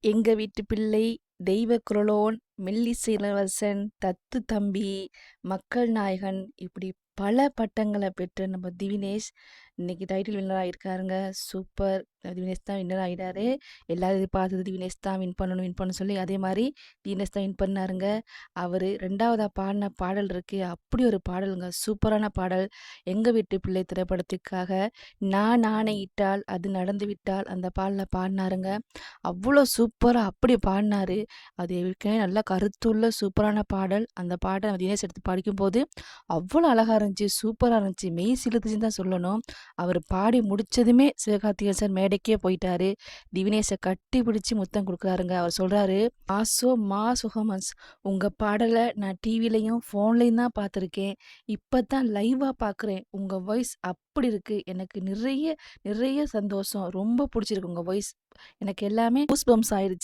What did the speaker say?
எங்க வீட்டு பிள்ளை, தெய்வ குரலோன், மெல்லிசை இளவரசன், தத்து தம்பி, மக்கள் நாயகன் இப்படி பல பட்டங்கள பெற்ற நம்ம திவினேஷ், இன்னைக்கு டைட்டில் வின்னர் ஆயிருக்காருங்க. சூப்பர்! திவினேஷ் தான் வின்னர் ஆயிட்டாரு. எல்லாரும் எதிர்பார்த்தது திவினேஷ் தான் வின் பண்ணணும்னு சொல்லி, அதே மாரி திவினேஷ் தான் வின் பண்ணாருங்க. அவரு 2வதா பாடுன பாடல் இருக்கே, அப்படி ஒரு பாடலுங்க. சூப்பரான பாடல். எங்க வீட்டு பிள்ளை திரைப்படத்துக்காக, நான் ஆணையிட்டால் அது நடந்து விட்டால் அந்த பாடல பாடுனாருங்க. அவ்வளோ சூப்பரா அப்படி பாடுனாரு. அது ஏற்கனவே நல்ல கருத்துள்ள சூப்பரான பாடல். அந்த பாட்ட தினேஷ் எடுத்து படிக்கும்போது, அவ்வளோ அழகா இருந்துச்சு. சூப்பரா இருந்துச்சு. மெய் சிலுத்துச்சுன்னு தான் சொல்லணும். அவரு பாடி முடிச்சதுமே சிவகார்த்திகேயன் சார் மேடைக்கே போயிட்டாரு. திவினேஷ கட்டி பிடிச்சு முத்தம் குடுக்குறாருங்க. அவர் சொல்றாரு, "மாசோ மா சுகமன்ஸ். உங்க பாடல நான் டிவிலயும், ஃபோன்லயும் தான் பார்த்துருக்கேன். இப்ப தான் லைவா பார்க்குறேன். உங்க வாய்ஸ் அப்படி இருக்கு. எனக்கு நிறைய நிறைய சந்தோஷம். ரொம்ப புடிச்சிருக்கு உங்க வாய்ஸ். எனக்கு எல்லாமே கூஸ் பம்ப்ஸ் ஆயிருச்சு."